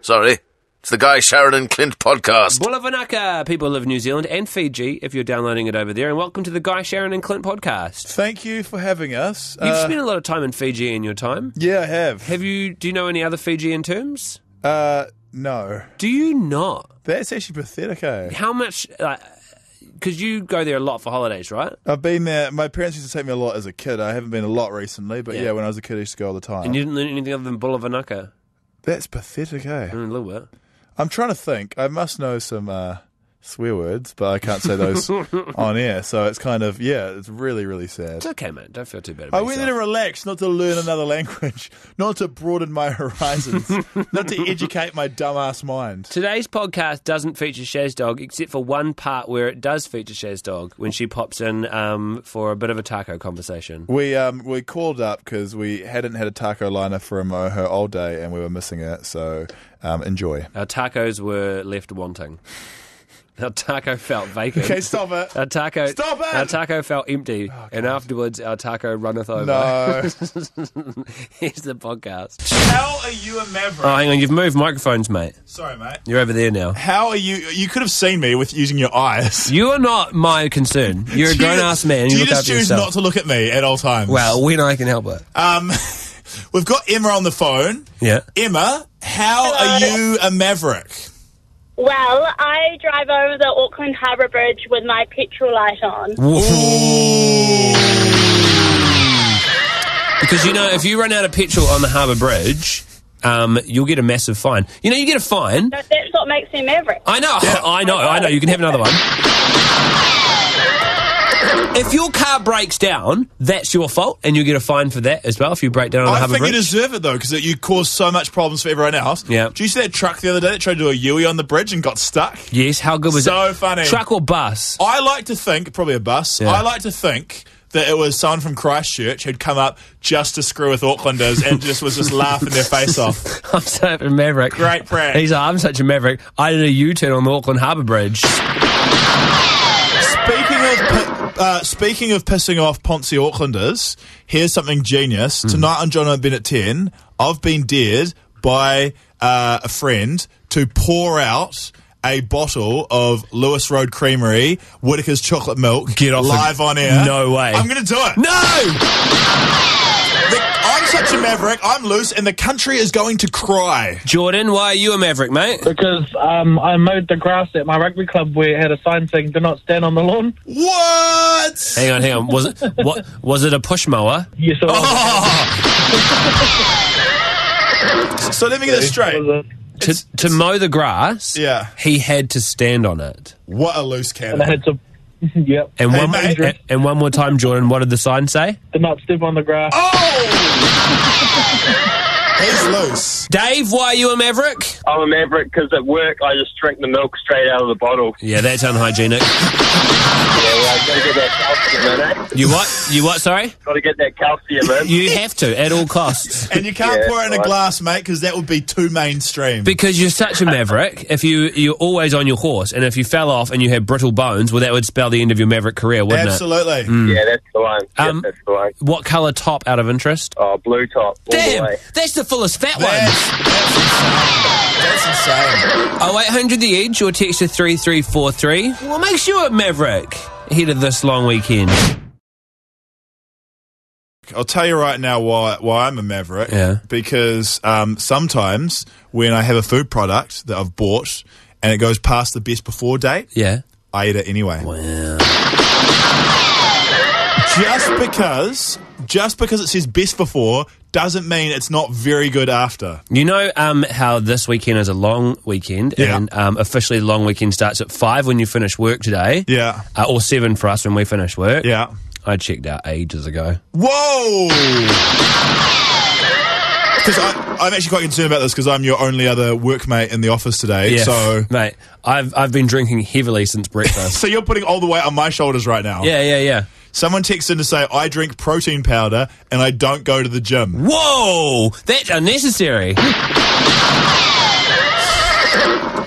Sorry. It's the Guy, Sharyn and Clint podcast. Bula Vanaka, people of New Zealand and Fiji, if you're downloading it over there, and welcome to the Guy, Sharyn and Clint podcast. Thank you for having us. You've spent a lot of time in Fiji in your time. Yeah, I have. Do you know any other Fijian terms? No. Do you not? That's actually pathetic, eh? How much, because you go there a lot for holidays, right? I've been there. My parents used to take me a lot as a kid. I haven't been a lot recently, but yeah when I was a kid, I used to go all the time. And you didn't learn anything other than Bula Vanaka? That's pathetic, eh? A little bit. I'm trying to think. I must know some swear words, but I can't say those on air. So it's kind of, it's really, really sad. It's okay, man. Don't feel too bad about I went there to relax, not to learn another language, not to broaden my horizons, not to educate my dumbass mind. Today's podcast doesn't feature Shaz Dog, except for one part where it does feature Shaz Dog, when she pops in for a bit of a taco conversation. We called up because we hadn't had a taco liner for her all day and we were missing it, so enjoy. Our tacos were left wanting. Our taco felt vacant. Okay, stop it. Our taco felt empty, and afterwards our taco runneth over. No. Here's the podcast. How are you a maverick? Oh, hang on, you've moved microphones, mate. Sorry, mate. You're over there now. How are you? You could have seen me with using your eyes. You are not my concern. You're a grown-ass man. Do you look just after choose yourself. not to look at me at all times? Well, when I can help it. We've got Emma on the phone. Yeah. Emma, how are you a maverick? Well, I drive over the Auckland Harbour Bridge with my petrol light on. Because, if you run out of petrol on the Harbour Bridge, you'll get a massive fine. You get a fine. That's what makes me maverick. I know, yeah. I know. You can have another one. If your car breaks down, that's your fault, and you get a fine for that as well if you break down on the Harbour Bridge. I think you deserve it, though, because you cause so much problems for everyone else. Yeah. Did you see that truck the other day that tried to do a U-ey on the bridge and got stuck? Yes, how good was it? So funny. Truck or bus? I like to think, probably a bus, I like to think that it was someone from Christchurch who'd come up just to screw with Aucklanders and was just laughing their face off. I'm such a maverick. Great prank. He's like, I'm such a maverick. I did a U-turn on the Auckland Harbour Bridge. Speaking of pissing off Ponzi Aucklanders, here's something genius. Tonight on John and Ben at 10, I've been dared by a friend to pour out a bottle of Lewis Road Creamery Whittaker's chocolate milk live on air. No way. I'm going to do it. No! I'm such a maverick. I'm loose, and the country is going to cry. Jordan, why are you a maverick, mate? Because I mowed the grass at my rugby club where it had a sign saying "Do not stand on the lawn." What? Hang on. Was it a push mower? Yes, it was. So let me get this straight. To mow the grass, he had to stand on it. What a loose cannon. And I had to. Yep. And Hey, one more time, Jordan, what did the sign say? Do not step on the grass. He's loose. Dave, why are you a maverick? I'm a maverick because at work I just drink the milk straight out of the bottle. Yeah, that's unhygienic. I got to get that calcium in it. You what, sorry? Got to get that calcium in. You have to, at all costs. And you can't pour it in a glass, mate, because that would be too mainstream. Because you're such a maverick. If you're always on your horse, and if you fell off and you had brittle bones, well, that would spell the end of your maverick career, wouldn't Absolutely. it? Absolutely. Yeah, that's the one. That's the one. What colour top out of interest? Oh, blue top. All Damn, the way. that's the fullest fat one. That's insane. 0800 The Edge or text to 3343. What makes you a maverick ahead of this long weekend? I'll tell you right now why I'm a maverick. Yeah. Because sometimes when I have a food product that I've bought and it goes past the best before date, I eat it anyway. Wow. Just because it says best before doesn't mean it's not very good after. You know how this weekend is a long weekend, and officially the long weekend starts at 5 when you finish work today, or 7 for us when we finish work. Yeah. I checked out ages ago. Whoa! Because I'm actually quite concerned about this because I'm your only other workmate in the office today. Yeah, so mate, I've been drinking heavily since breakfast. So you're putting all the weight on my shoulders right now. Yeah. Someone texted in to say, I drink protein powder and I don't go to the gym. Whoa! That's unnecessary.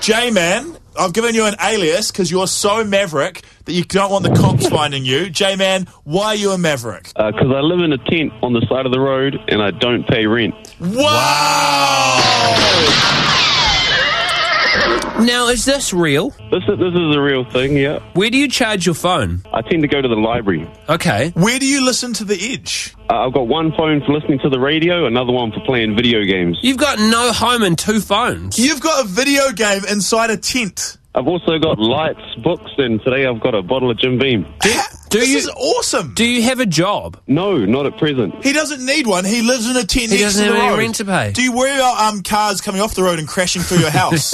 J-Man, I've given you an alias because you're so maverick that you don't want the cops finding you. J-Man, why are you a maverick? Because I live in a tent on the side of the road and I don't pay rent. Wow! Now, is this real? This is a real thing, yeah. Where do you charge your phone? I tend to go to the library. Okay. Where do you listen to The Edge? I've got one phone for listening to the radio, another one for playing video games. You've got no home and 2 phones. You've got a video game inside a tent. I've also got lights, books, and today I've got a bottle of Jim Beam. This is awesome. Do you have a job? No, not at present. He doesn't need one. He lives in a tent next to the road. He doesn't have any rent to pay. Do you worry about cars coming off the road and crashing through your house?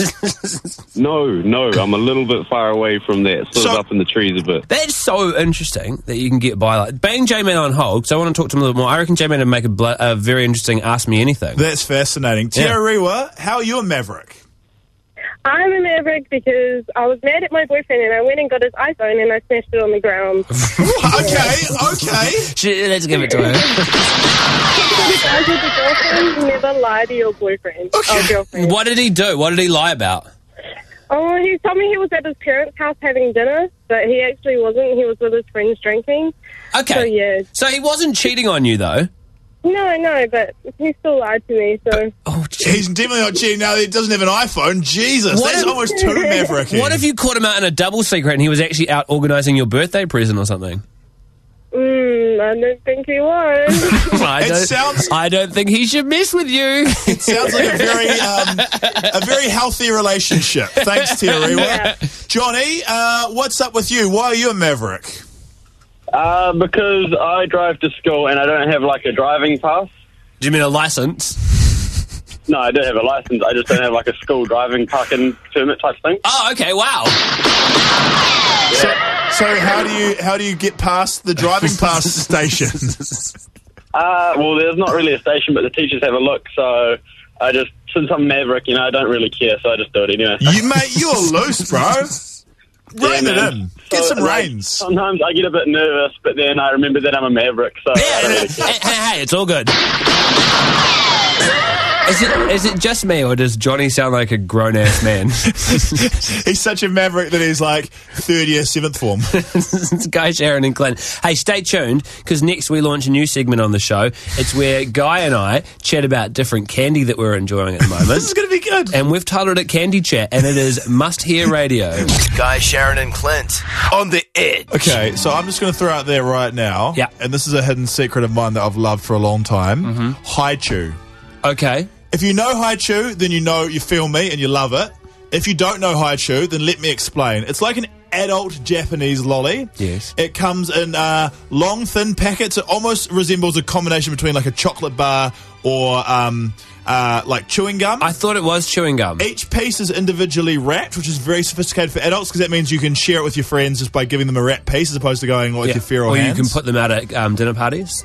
No, I'm a little bit far away from that, sort of up in the trees a bit. That's so interesting that you can get by like... Bang J-Man on hold, because I want to talk to him a little more. I reckon J-Man would make a very interesting Ask Me Anything. That's fascinating. Tia Rewa, how are you a maverick? I'm a maverick because I was mad at my boyfriend and I went and got his iPhone and I smashed it on the ground. Okay. Let's give it to her. Guys with a girlfriend, never lie to your boyfriend or girlfriend. What did he do? What did he lie about? Oh, he told me he was at his parents' house having dinner, but he actually wasn't. He was with his friends drinking. Okay. So, yeah. So he wasn't cheating on you, though? No, but he still lied to me, so... He's definitely not cheating now that he doesn't have an iPhone. Jesus, that's almost too mavericky. What if you caught him out in a double secret and he was actually out organising your birthday present or something? I don't think he was. I don't think he should mess with you. It sounds like a very healthy relationship. Thanks, Tia Rewa. Yeah. Johnny, what's up with you? Why are you a maverick? Because I drive to school and I don't have, like, a driving pass. Do you mean a licence? No, I do have a license. I just don't have, like, a school driving parking permit type thing. Oh, okay, wow. So how do you get past the driving pass station? Well, there's not really a station, but the teachers have a look, so I just, since I'm maverick, I don't really care, so I just do it anyway. You're loose, bro. Rein it in. Get some reins. Sometimes I get a bit nervous, but then I remember that I'm a maverick, so I don't really care. Hey, it's all good. Is it just me, or does Johnny sound like a grown-ass man? He's such a maverick that he's like third year, 7th form. It's Guy, Sharyn and Clint. Hey, stay tuned, because next we launch a new segment on the show. It's where Guy and I chat about different candy that we're enjoying at the moment. This is going to be good. And we've titled it Candy Chat, and it is must-hear radio. Guy, Sharyn and Clint on the edge. Okay, so I'm just going to throw out there right now, and this is a hidden secret of mine that I've loved for a long time, Haichu. Okay. If you know Haichu, then you feel me and you love it. If you don't know Haichu, then let me explain. It's like an adult Japanese lolly. Yes. It comes in long, thin packets. It almost resembles a combination between like a chocolate bar or like chewing gum. I thought it was chewing gum. Each piece is individually wrapped, which is very sophisticated for adults because that means you can share it with your friends just by giving them a wrapped piece as opposed to going with your feral hands. Or you can put them out at dinner parties.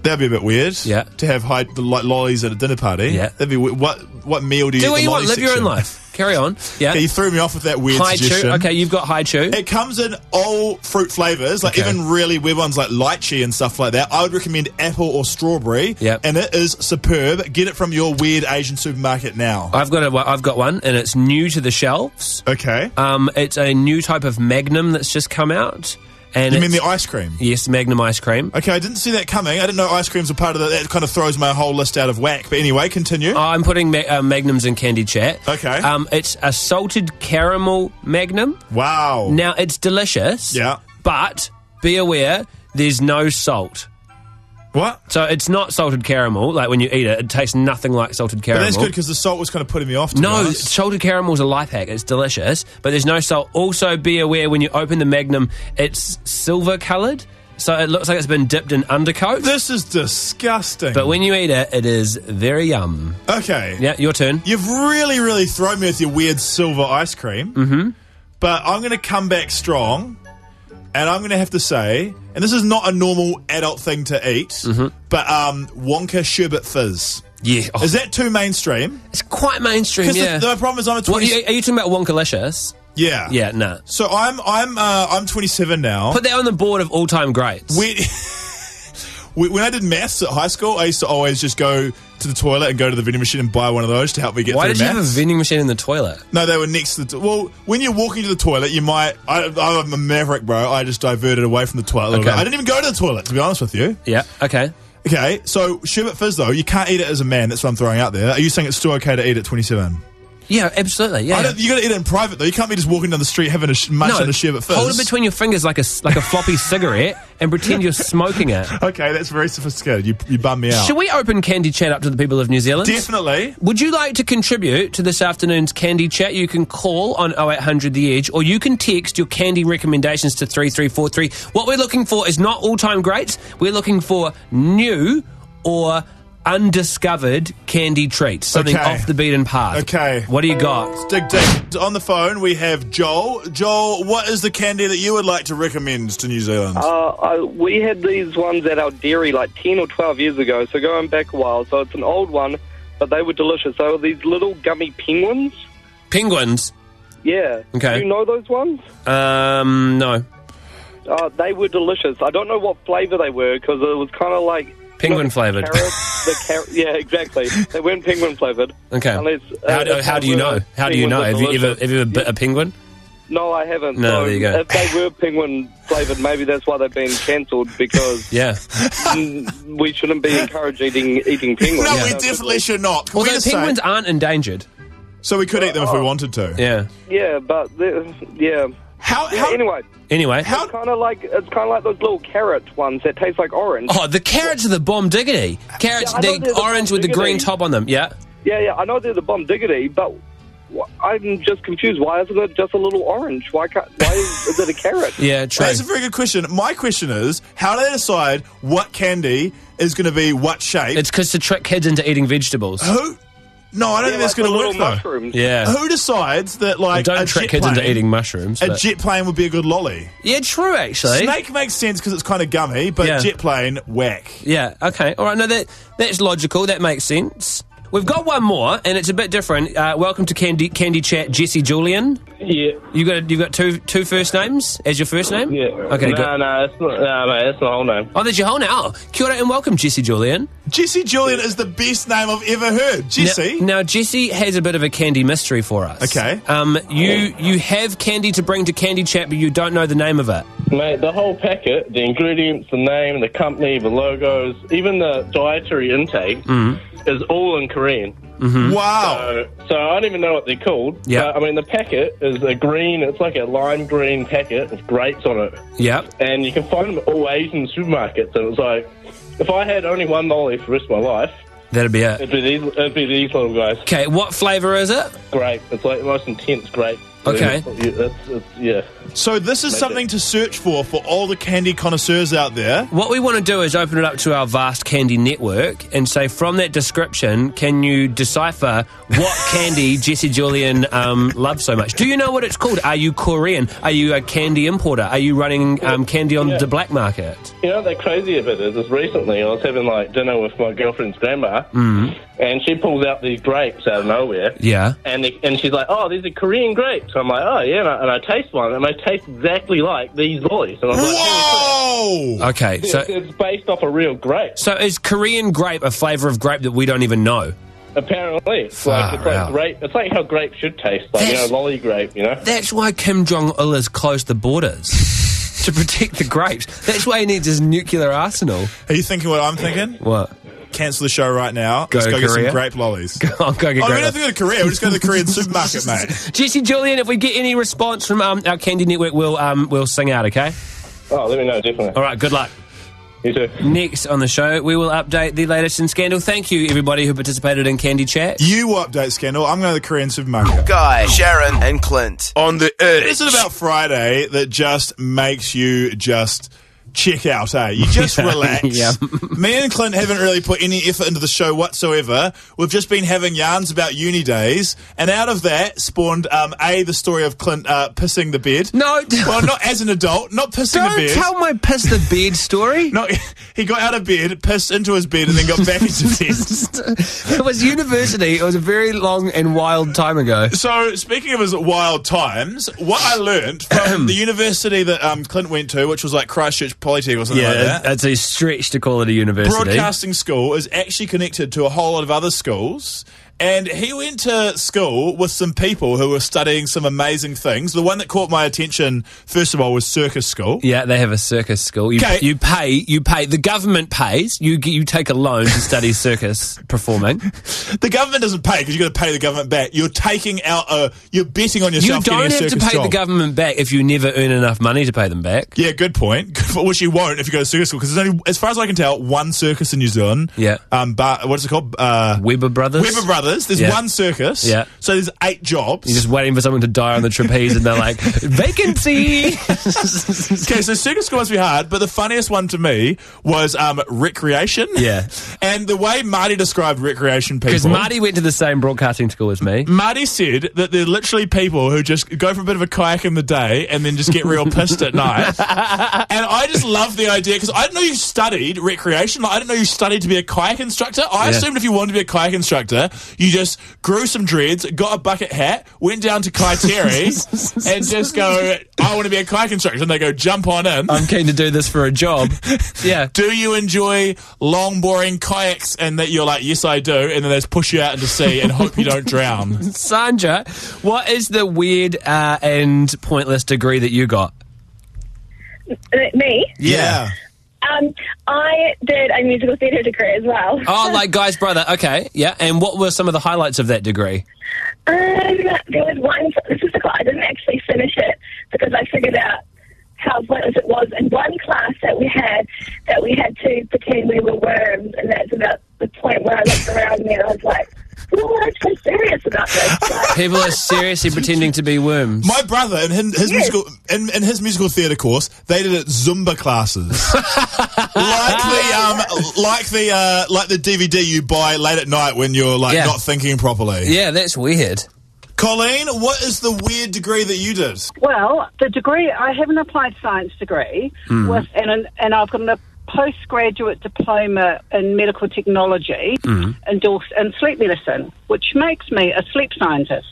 That'd be a bit weird. Yeah. To have lollies at a dinner party. Yeah. That'd be weird. What meal do you do what you want. Live your own life. Carry on. Yeah. Okay, you threw me off with that weird suggestion. Okay, you've got Haichu. It comes in all fruit flavours, like even really weird ones like lychee and stuff like that. I would recommend apple or strawberry. Yep. And it is superb. Get it from your weird Asian supermarket now. I've got one, and it's new to the shelves. Okay. It's a new type of Magnum that's just come out. And you mean the ice cream? Yes, Magnum ice cream. Okay, I didn't see that coming. I didn't know ice creams were part of that. That kind of throws my whole list out of whack. But anyway, continue. I'm putting Magnums in Candy Chat. Okay. It's a salted caramel Magnum. Wow. Now, it's delicious. Yeah. But be aware, there's no salt. What? So it's not salted caramel. Like when you eat it, it tastes nothing like salted caramel. But that's good because the salt was kind of putting me off. No, salted caramel is a life hack. It's delicious, but there's no salt. Also, be aware when you open the Magnum, it's silver coloured, so it looks like it's been dipped in undercoat. This is disgusting. But when you eat it, it is very yum. Okay. Yeah, your turn. You've really thrown me with your weird silver ice cream. Mm-hmm. But I'm going to come back strong. And I'm going to have to say, and this is not a normal adult thing to eat, but Wonka Sherbet Fizz. Yeah. Oh. Is that too mainstream? It's quite mainstream, yeah. The problem is I'm a 20... Are you talking about Wonkalicious? Yeah. Yeah, nah. So I'm 27 now. Put that on the board of all-time greats. When I did maths at high school, I used to always just go to the toilet and go to the vending machine and buy one of those to help me get through maths. Why did you have a vending machine in the toilet? No, they were next to the... Well, when you're walking to the toilet, you might... I'm a maverick, bro. I just diverted away from the toilet a little bit. I didn't even go to the toilet, to be honest with you. Yeah, okay. Okay, so Sherbet Fizz, though, you can't eat it as a man. That's what I'm throwing out there. Are you saying it's still okay to eat at 27? Yeah, absolutely. Yeah. You got to eat it in private though. You can't be just walking down the street having munching a sherbet fizz. Hold it between your fingers like a floppy cigarette and pretend you're smoking it. Okay, that's very sophisticated. You bum me out. Should we open Candy Chat up to the people of New Zealand? Definitely. Would you like to contribute to this afternoon's Candy Chat? You can call on 0800 The Edge, or you can text your candy recommendations to 3343. What we're looking for is not all-time greats. We're looking for new or undiscovered candy treats. Something off the beaten path. Okay. What do you got? Dig. On the phone, we have Joel. Joel, what is the candy that you would like to recommend to New Zealand? We had these ones at our dairy like 10 or 12 years ago, so going back a while. So it's an old one, but they were delicious. They were these little gummy penguins. Penguins? Yeah. Okay. Do you know those ones? No. They were delicious. I don't know what flavour they were, because it was kind of like... Penguin flavoured. Yeah, exactly. They weren't penguin flavoured. Okay. Unless, how do you know? How do you know? Have you ever bit a penguin? No, I haven't. No, so there you go. If they were penguin flavoured, maybe that's why they've been cancelled, because we shouldn't be encouraged eating penguins. No, we definitely should not. Although penguins aren't endangered. So we could eat them if we wanted to. Yeah. Yeah, but Anyway, how it's kind of like those little carrot ones that taste like orange. Oh, the carrots are the bomb diggity. Carrots, they're orange with the green top on them. Yeah. Yeah. I know they're the bomb diggity, but I'm just confused. Why isn't it just a little orange? Why is it a carrot? Yeah, true. That's a very good question. My question is, how do they decide what candy is going to be what shape? It's because to trick kids into eating vegetables. Who? No, I don't think that's going to work, though. Mushrooms. Yeah. Who decides that, like, don't trick kids into eating mushrooms. A jet plane would be a good lolly. Yeah, true, actually. Snake makes sense because it's kind of gummy, but jet plane, whack. Yeah, okay. All right, no, that's logical. That makes sense. We've got one more, and it's a bit different. Welcome to Candy Chat, Jesse Julian. Yeah. You got two first names as your first name? Yeah. Okay, No, that's my whole name. Oh, that's your whole name. Oh, kia ora and welcome, Jesse Julian. Jesse Julian is the best name I've ever heard. Jesse? Now, Jesse has a bit of a candy mystery for us. Okay. You have candy to bring to Candy Chat, but you don't know the name of it. Mate, the whole packet, the ingredients, the name, the company, the logos, even the dietary intake is all in Korean. Mm-hmm. Wow. So I don't even know what they're called. Yeah. I mean, the packet is a green, it's like a lime green packet with grapes on it. Yeah. And you can find them at all Asian supermarkets. And it's like, if I had only one lolly for the rest of my life, that'd be it. It'd be these little guys. Okay, what flavour is it? Grape. It's like the most intense grape. Okay. Yeah. So this is something to search for all the candy connoisseurs out there. What we want to do is open it up to our vast candy network and say, from that description, can you decipher what candy Jesse Julian loves so much? Do you know what it's called? Are you Korean? Are you a candy importer? Are you running candy on the black market? You know, the crazy bit is recently I was having like dinner with my girlfriend's grandma, and she pulls out these grapes out of nowhere. Yeah. And she's like, "Oh, these are Korean grapes." So I'm like, "Oh yeah," and I taste one, and they taste exactly like these lollies. And I was Whoa! like, okay, so it's based off a real grape. So is Korean grape a flavour of grape that we don't even know? Apparently, it's like grape. It's like how grape should taste, like lolly grape. You know. That's why Kim Jong-il has closed the borders to protect the grapes. That's why he needs his nuclear arsenal. Are you thinking what I'm thinking? What? Cancel the show right now. Let's go get some grape lollies. I'll go get grape. We don't have to go to Korea. We'll just go to the Korean supermarket, mate. Jesse Julian, if we get any response from our candy network, we'll sing out, okay? Oh, let me know, definitely. All right, good luck. You too. Next on the show, we will update the latest in Scandal. Thank you, everybody who participated in Candy Chat. You will update Scandal. I'm going to the Korean supermarket. Guy, Sharyn, and Clint on the edge. This is about Friday that just makes you just check out, eh? You just relax. Yeah. Me and Clint haven't really put any effort into the show whatsoever. We've just been having yarns about uni days, and out of that spawned, the story of Clint pissing the bed. No. Well, not as an adult, not pissing the bed. Don't tell my piss the bed story. No, he got out of bed, pissed into his bed, and then got back into bed. It was university. It was a very long and wild time ago. So, speaking of his wild times, what I learned from the university that Clint went to, which was like Christchurch Polytech or something like that. It's a stretch to call it a university. Broadcasting school is actually connected to a whole lot of other schools, And he went to school with some people who were studying some amazing things. The one that caught my attention, first of all, was circus school. Yeah, they have a circus school. You pay. The government pays. You take a loan to study circus performing. The government doesn't pay because you've got to pay the government back. You're taking out you're betting on yourself. You don't have to pay job. the government back if you never earn enough money to pay them back. Yeah, good point. Which you won't if you go to circus school because there's only, as far as I can tell, one circus in New Zealand. Yeah. What's it called? Weber Brothers. Weber Brothers. There's one circus. Yeah. So there's 8 jobs. You're just waiting for someone to die on the trapeze and they're like, vacancy! Okay, so circus school must be hard, but the funniest one to me was recreation. Yeah. And the way Marty described recreation people... Because Marty went to the same broadcasting school as me. Marty said that they're literally people who just go for a bit of a kayak in the day and then just get real pissed at night. And I just love the idea, because I didn't know you studied recreation. Like, I didn't know you studied to be a kayak instructor. I assumed if you wanted to be a kayak instructor, you just grew some dreads, got a bucket hat, went down to Kaiteri and just go, I want to be a kayak instructor. And they go, jump on in. I'm keen to do this for a job. Yeah. Do you enjoy long, boring kayaks? And that you're like, yes, I do. And then they just push you out into sea and hope you don't drown. Sandra, what is the weird and pointless degree that you got? Me? Yeah. I did a musical theatre degree as well. Oh, like Guy's brother. Okay, yeah. And what were some of the highlights of that degree? There was one, this is the class, I didn't actually finish it because I figured out how pointless it was in one class that we had to pretend we were worms, and that's about the point where I looked around me and I was like, well, I'm so serious about this. Like, People are seriously pretending to be worms. My brother, in his musical in his musical theatre course, they did it Zumba classes, like the DVD you buy late at night when you're not thinking properly. Yeah, that's weird. Colleen, what is the weird degree that you did? Well, the degree, I have an applied science degree, with, and I've got a postgraduate diploma in medical technology and sleep medicine, which makes me a sleep scientist.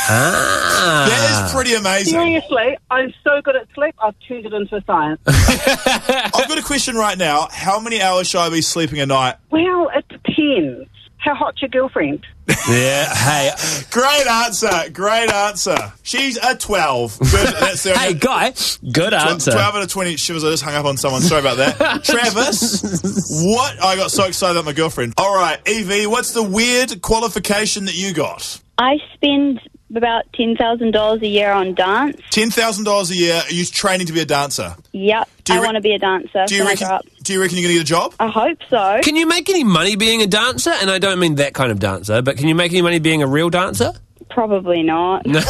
That is pretty amazing. Seriously, I'm so good at sleep, I've turned it into a science. I've got a question right now. How many hours should I be sleeping a night? Well, it depends. How hot's your girlfriend? Yeah, hey. Great answer. She's a 12. Good. That's the Hey, Guy, good answer. 12 out of 20 shivers. I just hung up on someone. Sorry about that. Travis, what? I got so excited about my girlfriend. All right, Evie, what's the weird qualification that you got? I spend about $10,000 a year on dance. $10,000 a year. Are you training to be a dancer? Yep. I want to be a dancer when I grow up. Do you reckon you're going to get a job? I hope so. Can you make any money being a dancer? And I don't mean that kind of dancer, but can you make any money being a real dancer? Probably not. No.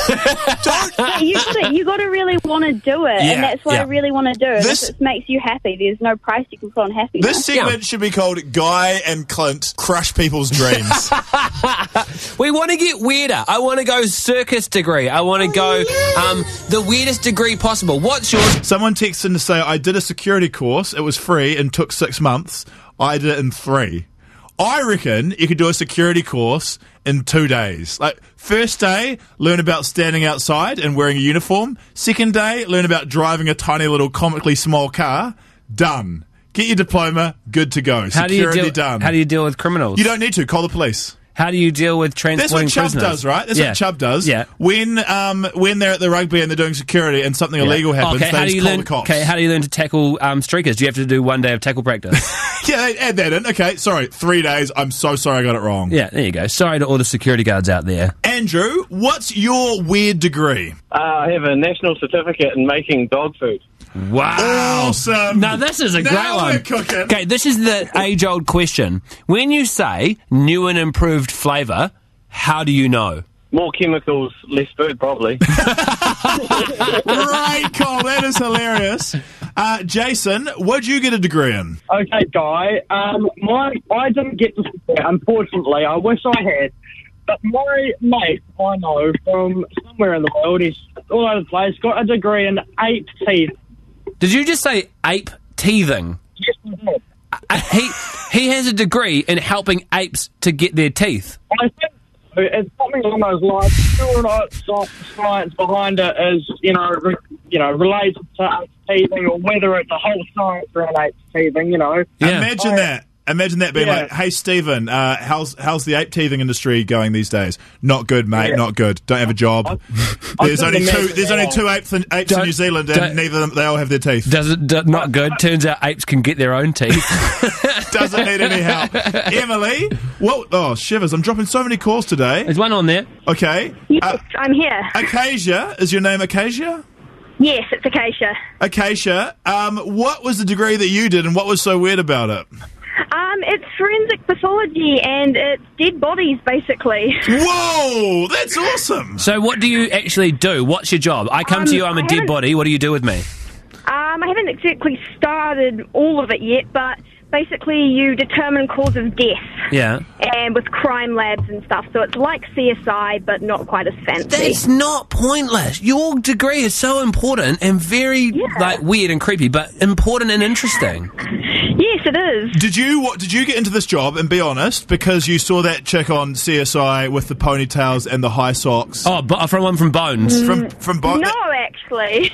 You got to really want to do it, and that's what I really want to do. And if it makes you happy, there's no price you can put on happiness. This segment should be called Guy and Clint Crush People's Dreams. We want to get weirder. I want to go circus degree. I want to go the weirdest degree possible. What's yours? Someone texted in to say, I did a security course. It was free and took 6 months. I did it in 3. I reckon you could do a security course in 2 days. Like, first day, learn about standing outside and wearing a uniform. Second day, learn about driving a tiny little comically small car. Done. Get your diploma, good to go. Security done. How do you deal with criminals? You don't need to. Call the police. How do you deal with transporting prisoners? That's what Chubb does, right? That's what Chubb does. Yeah. When they're at the rugby and they're doing security and something illegal happens, they just call the cops. Okay, how do you learn to tackle streakers? Do you have to do 1 day of tackle practice? Yeah, they add that in. Okay, sorry, 3 days. I'm so sorry I got it wrong. Yeah, there you go. Sorry to all the security guards out there. Andrew, what's your weird degree? I have a national certificate in making dog food. Wow. Awesome. Now, this is a great one. We're cooking. Okay, this is the age-old question. When you say new and improved flavour, how do you know? More chemicals, less food, probably. Great call. That is hilarious. Jason, what'd you get a degree in? Okay, Guy. I didn't get to that, unfortunately. I wish I had. But my mate, I know, from somewhere in the world, he's all over the place, got a degree in ape teeth. Did you just say ape teething? Yes, I did. He has a degree in helping apes to get their teeth. I think it's something along those lines. Still not science behind it is, related to ape teething, or whether it's a whole science around ape teething, Imagine that. Imagine that being like, hey, Stephen, how's the ape teething industry going these days? Not good, mate, not good. Don't have a job. There's only two apes in New Zealand, and neither of them, they all have their teeth. Not good. Turns out apes can get their own teeth. Doesn't need any help. Emily, shivers. I'm dropping so many calls today. There's one on there. Okay. Yes, I'm here. Acacia, is your name Acacia? Yes, it's Acacia. Acacia, what was the degree that you did and what was so weird about it? It's forensic pathology and it's dead bodies, basically. Whoa, that's awesome. So what do you actually do? What's your job? I come to you, I'm a dead body. What do you do with me? I haven't exactly started all of it yet, but basically you determine cause of death. Yeah. And with crime labs and stuff. So it's like CSI, but not quite as fancy. That's not pointless. Your degree is so important and very weird and creepy, but important and interesting. Yes, it is. Did you get into this job, and be honest, because you saw that chick on CSI with the ponytails and the high socks? Oh, from Bones. From Bones? No, actually.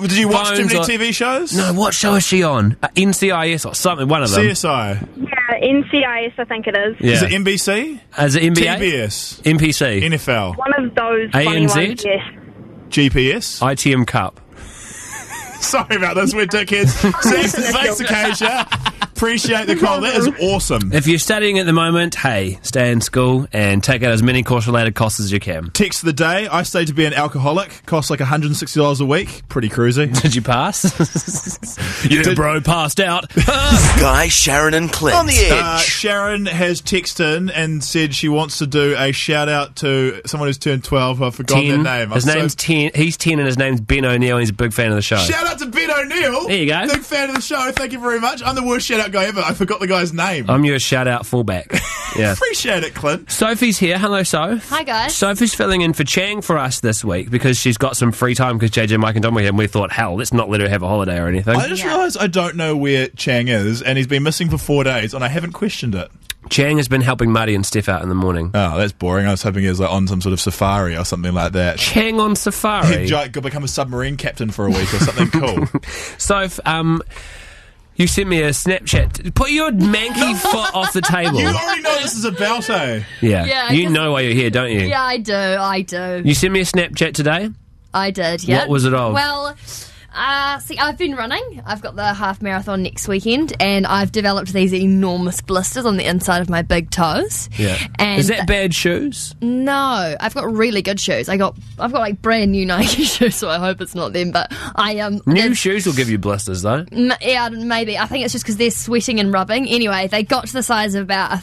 Did you watch too many TV shows? No, what show is she on? NCIS or something, one of them. CSI. Yeah, NCIS, I think it is. Yeah. Is it NBC? Is it NBA? TBS? NPC? NFL? One of those funny ones, yes. GPS? ITM Cup. Sorry about this, we're dickheads. Thanks, Acacia. Appreciate the call. That is awesome. If you're studying at the moment, hey, stay in school and take out as many course-related costs as you can. Text of the day, I stay to be an alcoholic. Costs like $160 a week. Pretty cruisy. Did you pass? Bro, passed out. Guy, Sharyn and Clint. On the edge. Sharyn has texted in and said she wants to do a shout-out to someone who's turned 12. I've forgotten their name. His name's 10. He's 10 and his name's Ben O'Neill. He's a big fan of the show. Shout out to Ben O'Neill. There you go. Big fan of the show. Thank you very much. I'm the worst shout-out guy ever. I forgot the guy's name. I'm your shout-out fullback. Yeah. Appreciate it, Clint. Sophie's here. Hello, Soph. Hi, guys. Sophie's filling in for Chang for us this week because she's got some free time because JJ, Mike and Dom were here, and we thought, hell, let's not let her have a holiday or anything. I just realised I don't know where Chang is, and he's been missing for 4 days, and I haven't questioned it. Chang has been helping Muddy and Steph out in the morning. Oh, that's boring. I was hoping he was on some sort of safari or something like that. Chang on safari? He'd become a submarine captain for a week or something cool. Soph, you sent me a Snapchat. Put your manky foot off the table. You already know this is about, eh? Yeah. You know why you're here, don't you? Yeah, I do. You sent me a Snapchat today? I did, yeah. What was it of? Well, I've been running. I've got the half marathon next weekend, and I've developed these enormous blisters on the inside of my big toes. Yeah. And is that bad shoes? No, I've got really good shoes. I've got like brand new Nike shoes, so I hope it's not them. But new shoes will give you blisters, though. Yeah, maybe. I think it's just because they're sweating and rubbing. Anyway, they got to the size of about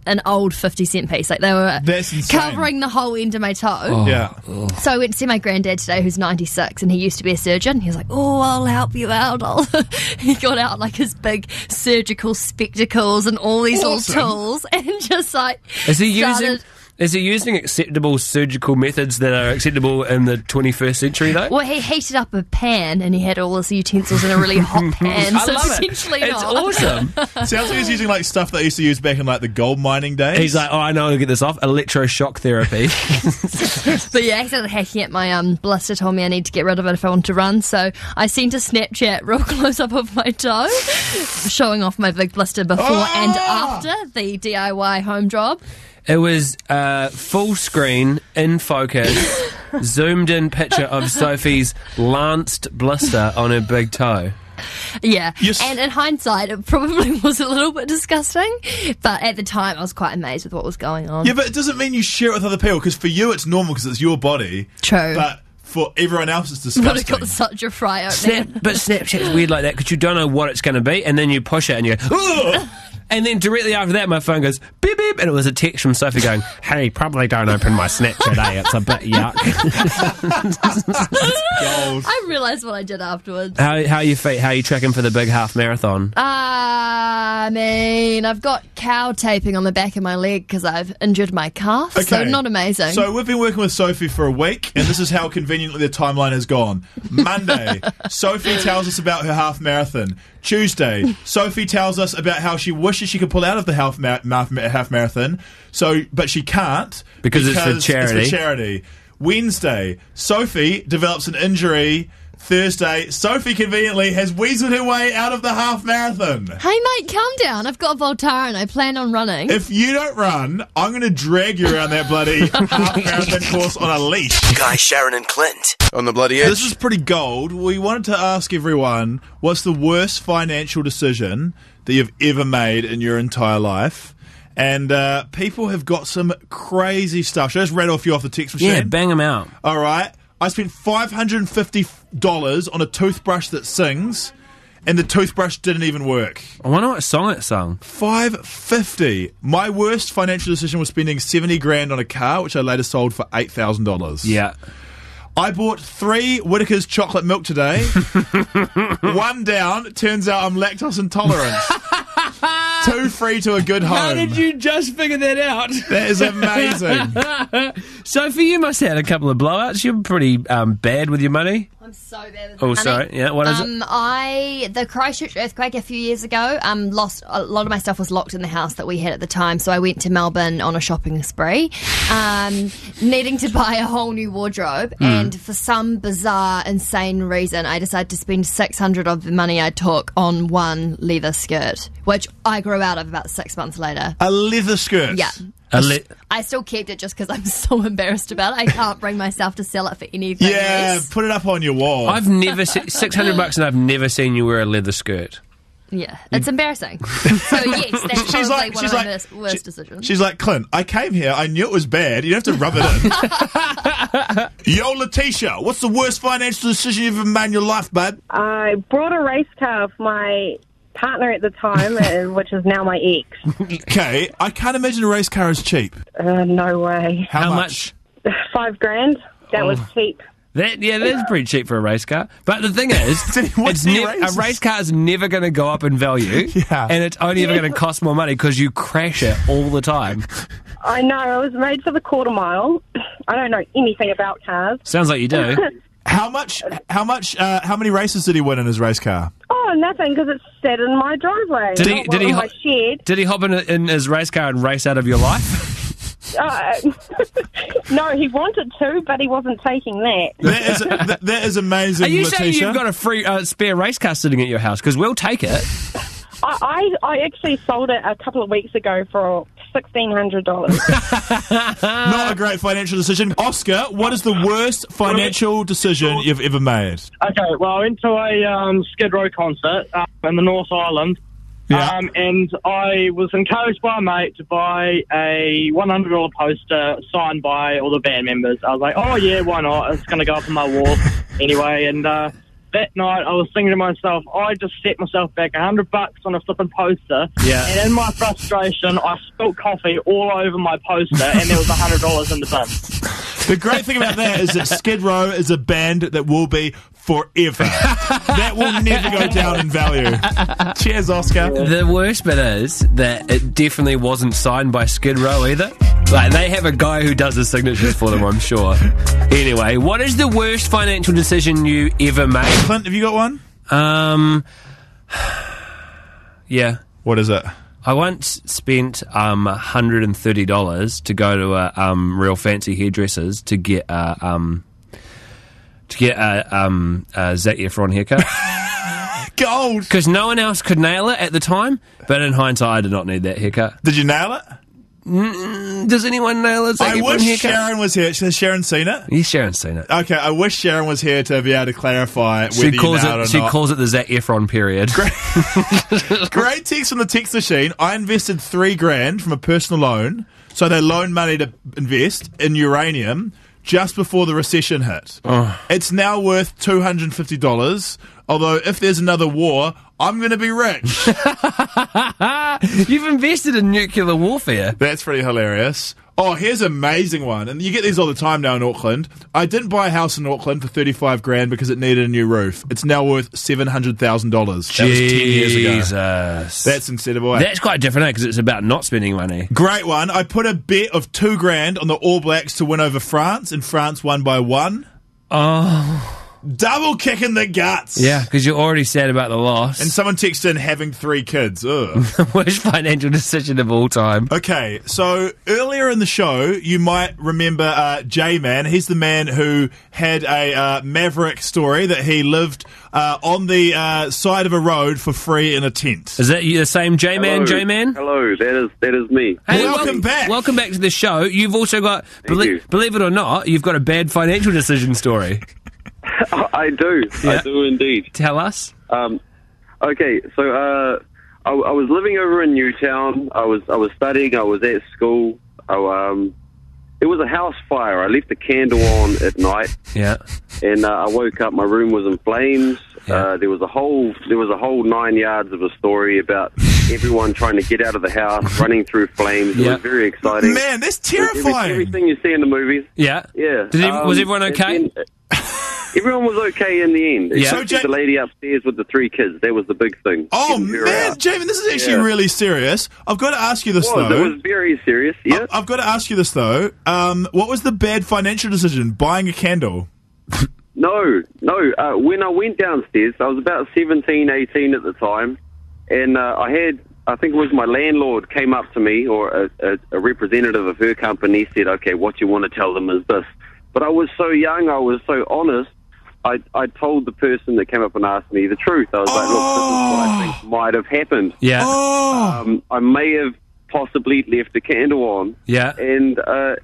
an old 50-cent piece. Like, they were covering the whole end of my toe. Oh. Yeah. So I went to see my granddad today, who's 96, and he used to be a surgeon. He was like, "Oh, I'll help you out." He got out like his big surgical spectacles and all these little tools, and just like Is he using acceptable surgical methods that are acceptable in the 21st century, though? Well, he heated up a pan and he had all his utensils in a really hot pan. I love essentially it. It's awesome. Sounds like he's using like stuff that he used to use back in like the gold mining days. He's like, I know how to get this off. Electroshock therapy. But yeah, he started hacking at my blister, told me I need to get rid of it if I want to run. So I sent a Snapchat real close up of my toe, showing off my big blister before and after the DIY home job. It was full screen, in focus, zoomed in picture of Sophie's lanced blister on her big toe. Yeah, and in hindsight, it probably was a little bit disgusting, but at the time, I was quite amazed with what was going on. Yeah, but it doesn't mean you share it with other people, because for you, it's normal because it's your body. True. But for everyone else, it's disgusting. Would have got such a fry out there. But Snapchat's weird like that, because you don't know what it's going to be, and then you push it and you go, ugh! And then directly after that, my phone goes, beep, beep, and it was a text from Sophie going, "Hey, probably don't open my Snapchat, eh? It's a bit yuck." I realised what I did afterwards. How are your feet? How are you tracking for the big half marathon? I mean, I've got cow taping on the back of my leg because I've injured my calf, so not amazing. So we've been working with Sophie for a week, and this is how conveniently the timeline has gone. Monday, Sophie tells us about her half marathon. Tuesday, Sophie tells us about how she wishes she could pull out of the half marathon, but she can't because it's for charity. Wednesday, Sophie develops an injury Thursday, Sophie conveniently has weaseled her way out of the half marathon. Hey, mate, calm down. I've got Voltaren. I plan on running. If you don't run, I'm going to drag you around that bloody half marathon course on a leash. Guy, Sharyn and Clint on the bloody edge. This is pretty gold. We wanted to ask everyone, what's the worst financial decision that you've ever made in your entire life? And people have got some crazy stuff. Should I just rattle off you off the text machine? Yeah, bang them out. All right. I spent $550 on a toothbrush that sings, and the toothbrush didn't even work. I wonder what song it sung. $550. My worst financial decision was spending $70,000 on a car, which I later sold for $8,000. Yeah. I bought 3 Whittaker's chocolate milk today. 1 down. Turns out I'm lactose intolerant. 2 free to a good home. How did you just figure that out? That is amazing. Sophie, you must have had a couple of blowouts. You're pretty bad with your money. I'm so bad with Oh, money. sorry. Yeah, what is it? The Christchurch earthquake a few years ago, lost a lot of my stuff was locked in the house that we had at the time, so I went to Melbourne on a shopping spree, needing to buy a whole new wardrobe, and for some bizarre, insane reason, I decided to spend $600 of the money I took on one leather skirt, which I grew out of about 6 months later. A leather skirt? Yeah. I still kept it just because I'm so embarrassed about it. I can't bring myself to sell it for anything. Yeah, put it up on your wall. I've never seen $600 and I've never seen you wear a leather skirt. Yeah, it's embarrassing. So yes, that's probably one of my worst decisions. She's like, Clint, I came here, I knew it was bad, you don't have to rub it in. Yo, Letitia, what's the worst financial decision you've ever made in your life, babe? I brought a race car for my partner at the time, which is now my ex. Okay, I can't imagine a race car is cheap. No way. How much? $5,000. That was cheap. That's pretty cheap for a race car. But the thing is, a race car is never going to go up in value, and it's only ever going to cost more money because you crash it all the time. I know. It was made for the quarter mile. I don't know anything about cars. Sounds like you do. How many races did he win in his race car? Oh, nothing, because it's sat in my driveway. My shed. Did he hop in his race car and race out of your life? No, he wanted to, but he wasn't taking that. That is amazing. Are you Letitia? saying you've got a free spare race car sitting at your house? Because we'll take it. I actually sold it a couple of weeks ago for $1,600. Not a great financial decision. Oscar, what is the worst financial decision you've ever made? Okay, well, I went to a Skid Row concert in the North Island. Yeah. And I was encouraged by a mate to buy a $100 poster signed by all the band members. I was like, oh yeah, why not? It's going to go up on my wall anyway. And that night I was thinking to myself, I just set myself back $100 on a flipping poster. Yeah. And in my frustration, I spilt coffee all over my poster and there was $100 in the bin. The great thing about that is that Skid Row is a band that will be forever. That will never go down in value. Cheers, Oscar. The worst bit is that it definitely wasn't signed by Skid Row either. Like, they have a guy who does the signatures for them, I'm sure. Anyway, what is the worst financial decision you ever made? Clint, have you got one? Yeah. What is it? I once spent $130 to go to a real fancy hairdressers to get a Zac Efron haircut. Gold! Because no one else could nail it at the time, but in hindsight, I did not need that haircut. Did you nail it? Does anyone nail a Zac Efron I wish haircut? Sharyn was here. Has Sharyn seen it? Yes, Sharon's seen it. Okay, I wish Sharyn was here to be able to clarify whether you nailed it or not. She calls it the Zac Efron period. Great text from the text machine. I invested $3,000 from a personal loan, so they loaned money to invest in uranium just before the recession hit. Oh. It's now worth $250, although if there's another war, I'm going to be rich. You've invested in nuclear warfare. That's pretty hilarious. Oh, here's an amazing one. And you get these all the time now in Auckland. I didn't buy a house in Auckland for $35,000 because it needed a new roof. It's now worth $700,000. That was 10 years ago. That's instead of away. That's quite different because it's about not spending money. Great one. I put a bet of $2,000 on the All Blacks to win over France, and France won by 1. Oh. Double kick in the guts. Yeah, because you're already sad about the loss. And someone texted in having 3 kids. Ugh. Worst financial decision of all time. Okay, so earlier in the show, you might remember J-Man. He's the man who had a maverick story that he lived on the side of a road for free in a tent. Is that you, the same J-Man, Hello. J-Man? Hello, that is me. Hey, welcome back. Welcome back to the show. You've also got, believe it or not, you've got a bad financial decision story. I do. Yeah. I do indeed. Tell us. Okay, so I was living over in Newtown. I was studying. I was at school. It was a house fire. I left the candle on at night. Yeah. And I woke up. My room was in flames. Yeah. There was a whole 9 yards of a story about everyone trying to get out of the house, running through flames. It was very exciting. Man, that's terrifying. Everything you see in the movies. Yeah. Yeah. Was everyone okay? Everyone was okay in the end. Yeah. So the lady upstairs with the 3 kids, that was the big thing. Oh, man, Jamie, this is actually really serious. I've got to ask you this, though. It was very serious, yeah. I've got to ask you this, though. What was the bad financial decision? Buying a candle? No. When I went downstairs, I was about 17, 18 at the time, and I think it was my landlord came up to me, or a representative of her company said, okay, what you want to tell them is this. But I was so young, I was so honest, I told the person that came up and asked me the truth. I was like, look, this is what I think might have happened. Yeah. I may have possibly left the candle on. Yeah. And, So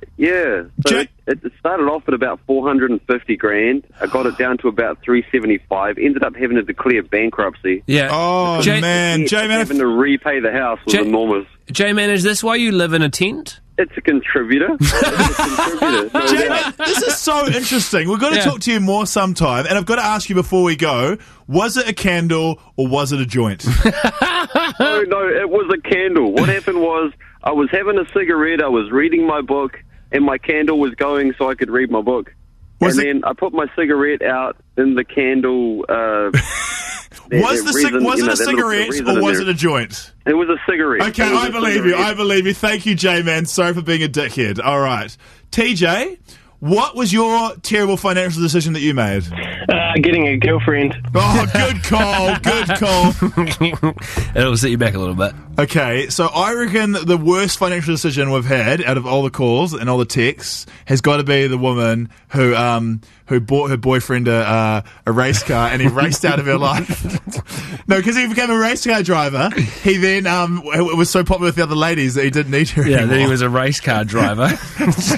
it started off at about 450 grand. I got it down to about 375. Ended up having to declare bankruptcy. Yeah. Oh, man. J-Man. Having to repay the house was enormous. J-Man, is this why you live in a tent? It's a contributor. J-Man, this is so interesting. We've got to talk to you more sometime, and I've got to ask you before we go, was it a candle or was it a joint? No, it was a candle. What happened was I was having a cigarette, I was reading my book, and my candle was going so I could read my book. Then I put my cigarette out in the candle. Was it a cigarette or was it a joint? It was a cigarette. Okay, I believe you. I believe you. Thank you, J-Man. Sorry for being a dickhead. All right. TJ, what was your terrible financial decision that you made? Getting a girlfriend. Oh, good call. Good call. It'll set you back a little bit. Okay, so I reckon the worst financial decision we've had out of all the calls and all the texts has got to be the woman who bought her boyfriend a race car and he raced out of her life. No, because he became a race car driver. He then was so popular with the other ladies that he didn't need her anymore. Then he was a race car driver.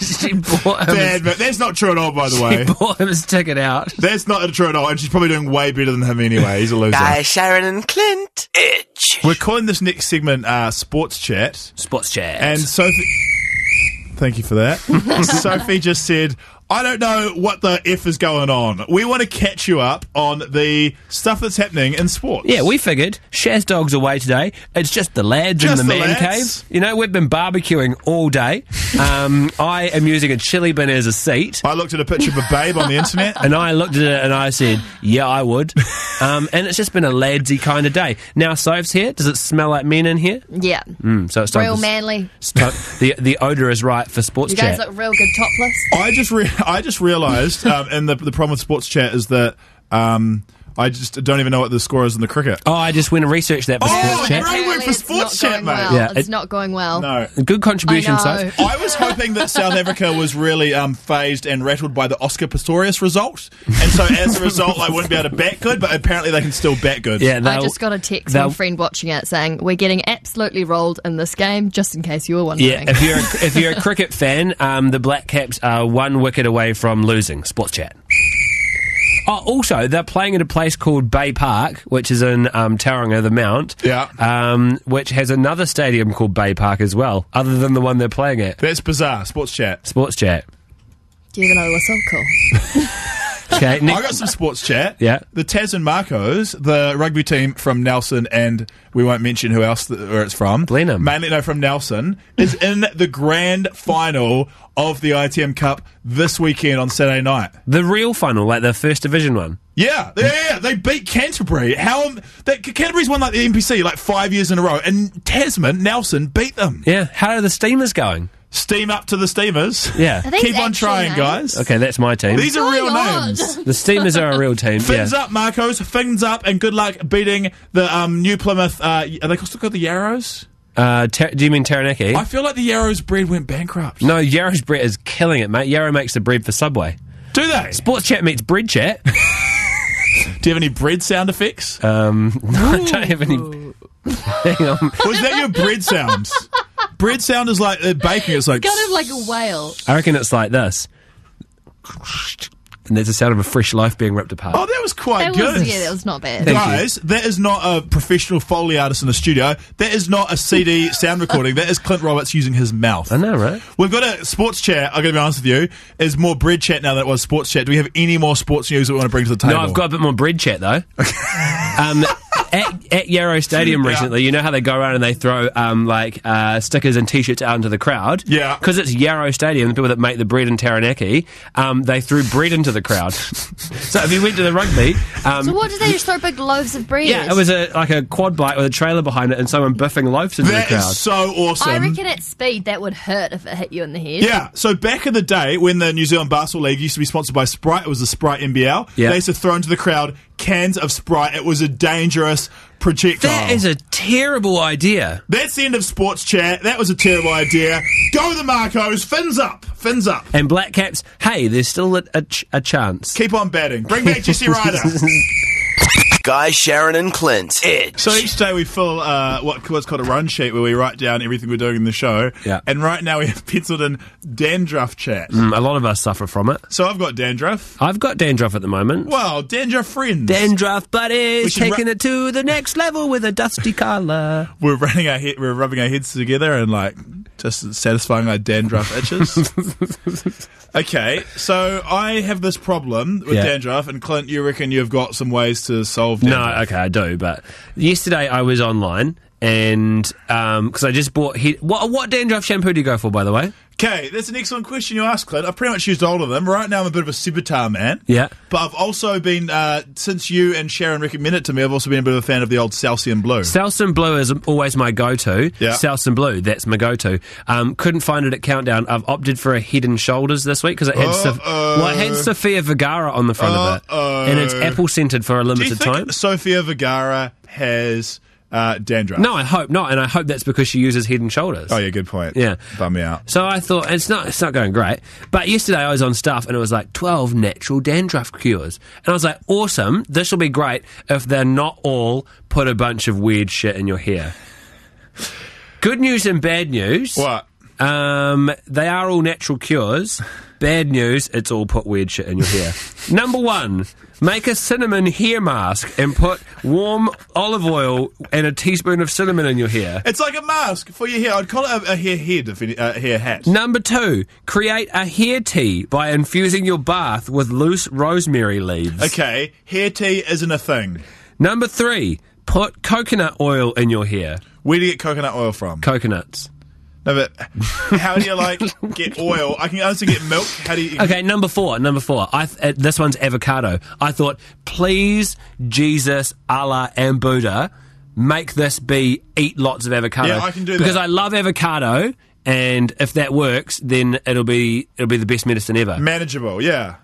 She bought him. Bad, but that's not true at all, by the way. She bought him his ticket out. That's not true at all, and she's probably doing way better than him anyway. He's a loser. Guys, Sharyn and Clint. Itch. We're calling this next segment Sports Chat. Sports Chat. And Sophie... Thank you for that. Sophie just said, I don't know what the F is going on. We want to catch you up on the stuff that's happening in sports. Yeah, we figured Shaz Dog's away today. It's just the lads in the man cave. You know, we've been barbecuing all day. I am using a chili bin as a seat. I looked at a picture of a babe on the internet. And I looked at it and I said, yeah, I would. And it's just been a ladsy kind of day. Now, Soph's here. Does it smell like men in here? Yeah. So it's time real manly. The odour is right for sports you chat. guys look real good topless. I just realised, and the problem with sports chat is that I just don't even know what the score is in the cricket. Oh, I just went and researched that for sports chat. Great work for sports chat, mate. Well. Yeah, it's not going well. No. Good contribution, Soph. I was hoping that South Africa was really phased and rattled by the Oscar Pistorius result. And so as a result, I wouldn't be able to bat good, but apparently they can still bat good. Yeah, I just got a text from a friend watching it saying, we're getting absolutely rolled in this game, just in case you were wondering. Yeah, if you're a cricket fan, the Black Caps are 1 wicket away from losing. Sports chat. Oh, also, they're playing at a place called Bay Park, which is in Tauranga, the Mount. Yeah. Which has another stadium called Bay Park as well, other than the one they're playing at. That's bizarre. Sports chat. Sports chat. Do you even know whistle? Cool. Okay, I got some sports chat. Yeah. The Tasman Marcos, the rugby team from Nelson, and we won't mention who else where it's from. Blenheim. Mainly, no, from Nelson, is in the grand final of the ITM Cup this weekend on Saturday night. The real final, like the First Division one. Yeah, they beat Canterbury. Canterbury's won like the NPC like 5 years in a row, and Tasman, Nelson, beat them. Yeah, how are the Steamers going? Steam up to the Steamers. Yeah. Keep on trying, guys. Okay, that's my team. These are real names. The Steamers are a real team. Fins up, Marcos. Fins up, and good luck beating the New Plymouth. Are they still called the Yarrows? Do you mean Taranaki? I feel like the Yarrows bread went bankrupt. No, Yarrow's bread is killing it, mate. Yarrow makes the bread for Subway. Do they? Sports Chat meets Bread Chat. Do you have any bread sound effects? No, I don't have any. Hang on. Was that your bread sounds? Bread sound is like baking. It's like kind of like a whale. I reckon it's like this. And there's the sound of a fresh loaf being ripped apart. Oh, that was quite good. That was not bad. Guys, that is not a professional Foley artist in the studio. That is not a CD sound recording. That is Clint Roberts using his mouth. I know, right? We've got a sports chat, I'm going to be honest with you, is more bread chat now than it was sports chat. Do we have any more sports news that we want to bring to the table? No, I've got a bit more bread chat, though. At Yarrow Stadium recently, you know how they go around and they throw stickers and T-shirts out into the crowd? Yeah. Because it's Yarrow Stadium, the people that make the bread in Taranaki, they threw bread into the crowd. So if you went to the rugby... so what did they just throw big loaves of bread? Yeah, it was a quad bike with a trailer behind it and someone biffing loaves into the crowd. That is so awesome. I reckon at speed that would hurt if it hit you in the head. Yeah, so back in the day when the New Zealand Basketball League used to be sponsored by Sprite, it was the Sprite NBL, yeah. They used to throw into the crowd cans of Sprite. It was a dangerous projectile. That is a terrible idea. That's the end of sports chat. That was a terrible idea. Go the Marcos. Fins up. Fins up. And Black Caps, hey, there's still a chance. Keep on batting. Bring back Jesse Ryder. Guy, Sharyn and Clint. Edge. So each day we fill what's called a run sheet where we write down everything we're doing in the show. Yeah. And right now we have penciled in dandruff chat. A lot of us suffer from it. So I've got dandruff. I've got dandruff at the moment. Well, dandruff friends. Dandruff buddies, taking it to the next level with a dusty colour. We're rubbing our heads together and just satisfying our dandruff itches. Okay, so I have this problem with dandruff, and Clint, you reckon you've got some ways to solve dandruff? No, okay, I do, but yesterday I was online, and because I just bought... What dandruff shampoo do you go for, by the way? Okay, that's an excellent question you asked, Clint. I've pretty much used all of them. Right now I'm a bit of a Civitar man. Yeah. But I've also been, since you and Sharyn recommended it to me, I've also been a bit of a fan of the old Salsian Blue. Salsian Blue is always my go-to. Yeah. Salsian Blue, that's my go-to. Couldn't find it at Countdown. I've opted for a Head and Shoulders this week because it had Sofia Vergara on the front of it. And it's apple-scented for a limited time. Sofia Vergara has... dandruff. No, I hope not, and I hope that's because she uses Head and Shoulders. Oh yeah, good point. Yeah, bum me out. So I thought it's not going great. But yesterday I was on stuff and it was like 12 natural dandruff cures, and I was like, awesome. This will be great if they're not all put a bunch of weird shit in your hair. Good news and bad news. What? They are all natural cures. Bad news, it's all put weird shit in your hair. Number 1, make a cinnamon hair mask and put warm olive oil and a teaspoon of cinnamon in your hair. It's like a mask for your hair. I'd call it a hair head, a hair hat. Number 2, create a hair tea by infusing your bath with loose rosemary leaves. Okay, hair tea isn't a thing. Number 3, put coconut oil in your hair. Where do you get coconut oil from? Coconuts. No, but how do you get oil? I can also get milk. How do you? Okay, number 4. This one's avocado. I thought, please, Jesus, Allah, and Buddha, make this be eat lots of avocado. Yeah, I can do that because I love avocado, and if that works, then it'll be the best medicine ever. Manageable, yeah.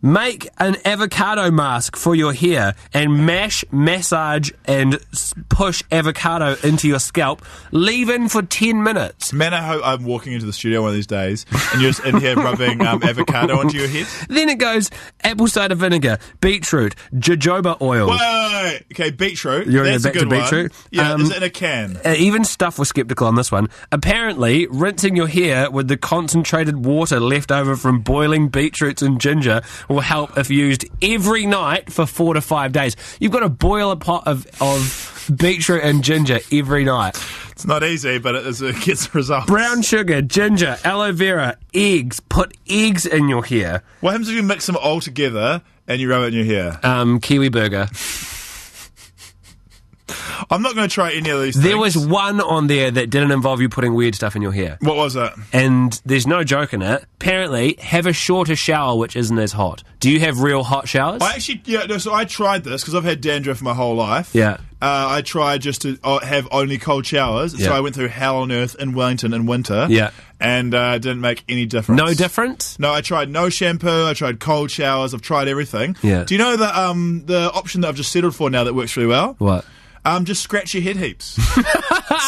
Make an avocado mask for your hair and massage, and push avocado into your scalp. Leave in for 10 minutes. Man, I hope I'm walking into the studio one of these days and you're just in here rubbing avocado onto your head. Then it goes apple cider vinegar, beetroot, jojoba oil. Wait. Okay, beetroot. You're That's back a good to beetroot. One. Yeah, is it in a can? Even Stuff was sceptical on this one. Apparently, rinsing your hair with the concentrated water left over from boiling beetroots and ginger will help if used every night for 4 to 5 days. You've got to boil a pot of beetroot and ginger every night. It's not easy, but it gets results. Brown sugar, ginger, aloe vera, eggs. Put eggs in your hair. What happens if you mix them all together and you rub it in your hair? Kiwi burger. I'm not going to try any of these things. There was one on there that didn't involve you putting weird stuff in your hair. What was it? And there's no joke in it. Apparently, have a shorter shower which isn't as hot. Do you have real hot showers? So I tried this because I've had dandruff my whole life. Yeah. I tried just to have only cold showers. Yeah. So I went through hell on earth in Wellington in winter. Yeah. And it didn't make any difference. No difference? No, I tried no shampoo. I tried cold showers. I've tried everything. Yeah. Do you know the option that I've just settled for now that works really well? What? Just scratch your head heaps.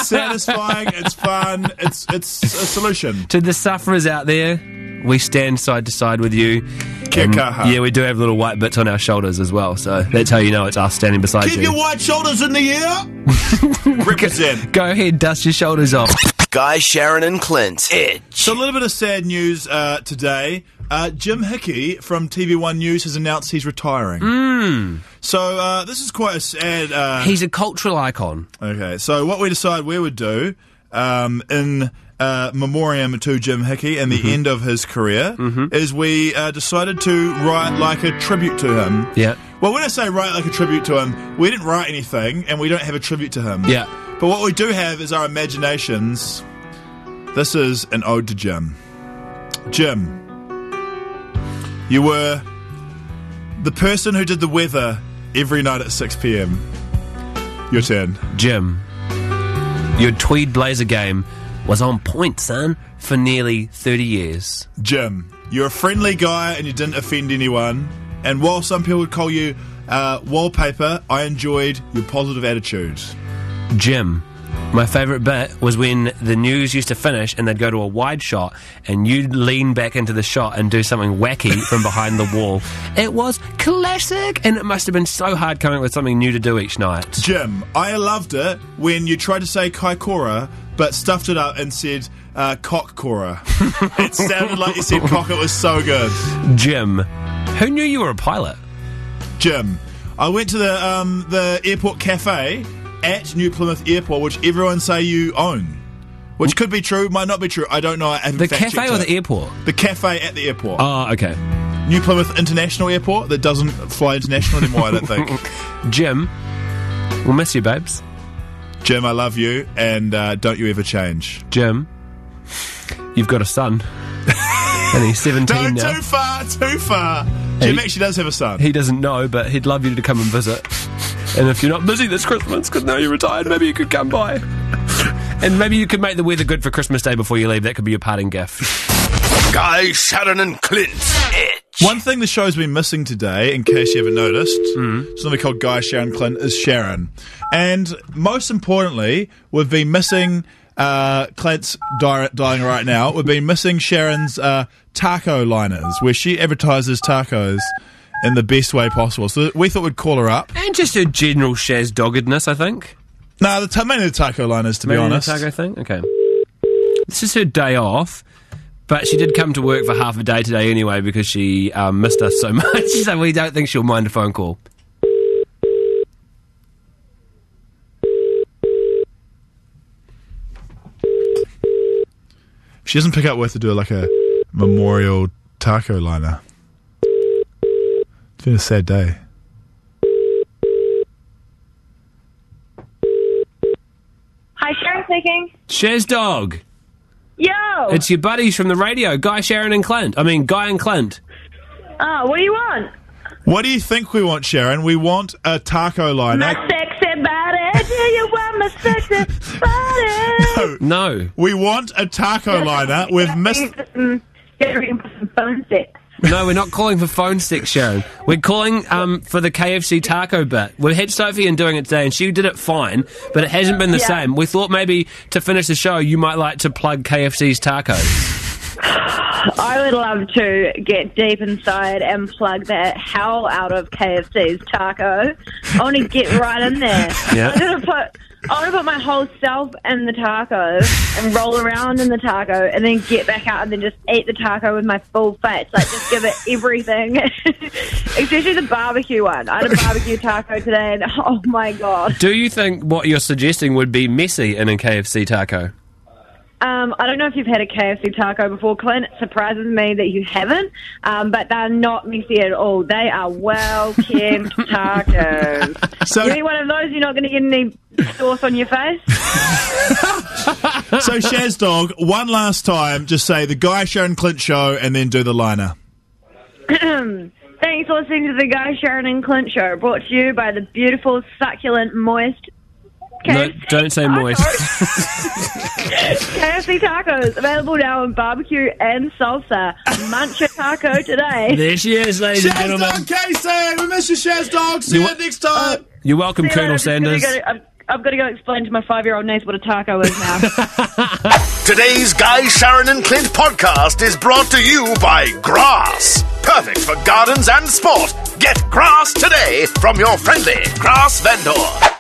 Satisfying. It's fun. It's a solution. To the sufferers out there, we stand side to side with you. Yeah, we do have little white bits on our shoulders as well, so that's how you know it's us standing beside you. Keep your white shoulders in the air. Represent. Go ahead, dust your shoulders off. Guy, Sharyn and Clint. Itch. So a little bit of sad news today. Jim Hickey from TV1 News has announced he's retiring. So this is quite a sad... He's a cultural icon. Okay, so what we decided we would do in memoriam to Jim Hickey and the end of his career is we decided to write like a tribute to him. Yeah. Well, when I say write like a tribute to him, we didn't write anything and we don't have a tribute to him. Yeah. But what we do have is our imaginations. This is an ode to Jim. Jim, you were the person who did the weather every night at 6 p.m. Your turn. Jim, your tweed blazer game was on point, son, for nearly 30 years. Jim, you're a friendly guy and you didn't offend anyone. And while some people would call you wallpaper, I enjoyed your positive attitude. Jim, my favourite bit was when the news used to finish and they'd go to a wide shot and you'd lean back into the shot and do something wacky from behind the wall. It was classic, and it must have been so hard coming up with something new to do each night. Jim, I loved it when you tried to say Kaikoura but stuffed it up and said Cock-Cora. It sounded like you said cock. It was so good. Jim, who knew you were a pilot? Jim, I went to the airport cafe at New Plymouth Airport, which everyone say you own. Which could be true, might not be true. I don't know. I haven't The cafe or the airport? The cafe at the airport. Oh, okay. New Plymouth International Airport that doesn't fly international anymore, I don't think. Jim, we'll miss you, babes. Jim, I love you, and don't you ever change. Jim, you've got a son. And he's 17 now. No, too far. Jim actually does have a son. He doesn't know, but he'd love you to come and visit. And if you're not busy this Christmas, because now you're retired, maybe you could come by. And maybe you could make the weather good for Christmas Day before you leave. That could be your parting gift. Guy, Sharyn and Clint. Itch. One thing the show's been missing today, in case you haven't noticed, something called Guy, Sharyn, Clint, is Sharyn. And most importantly, we've been missing... Clint's dying right now. We've been missing Sharyn's taco liners, where she advertises tacos in the best way possible. So we thought we'd call her up. And just her general Shaz doggedness, I think. No, mainly the taco liners, to be honest. The taco thing? Okay. This is her day off, but she did come to work for half a day today anyway because she missed us so much, so we don't think she'll mind a phone call. If she doesn't pick up, we have to do like a memorial taco liner. It's been a sad day. Hi, Sharyn speaking. Shaz dog. Yo! It's your buddies from the radio, Guy, Sharyn and Clint. I mean, Guy and Clint. Oh, what do you want? What do you think we want, Sharyn? We want a taco liner. My sexy body. Do you want my sexy body? No. We want a taco liner with Miss... No, we're not calling for phone sex, Sharyn. We're calling for the KFC taco bit. We had Sophie in doing it today, and she did it fine, but it hasn't been the same. We thought maybe to finish the show, you might like to plug KFC's tacos. I would love to get deep inside and plug the hell out of KFC's taco. I want to get right in there. Yeah. I want to put my whole self in the taco and roll around in the taco and then get back out and then just eat the taco with my full face. Like, just give it everything. Especially the barbecue one. I had a barbecue taco today and oh my God. Do you think what you're suggesting would be messy in a KFC taco? I don't know if you've had a KFC taco before, Clint. It surprises me that you haven't, but they're not messy at all. They are well-kept tacos. So, you eat one of those, you're not going to get any sauce on your face. So, Shaz Dog, one last time, just say the Guy, Sharyn, Clint show and then do the liner. Thanks for listening to the Guy, Sharyn and Clint show, brought to you by the beautiful, succulent, moist... No, don't say moist. KFC tacos, available now in barbecue and salsa. Munch a taco today. There she is, ladies and gentlemen. Shaz Dog Casey! We miss you, Shaz Dog. See you next time. You're welcome, Colonel Sanders. I've got to go explain to my 5-year-old niece what a taco is now. Today's Guy, Sharyn and Clint podcast is brought to you by Grass. Perfect for gardens and sport. Get Grass today from your friendly Grass vendor.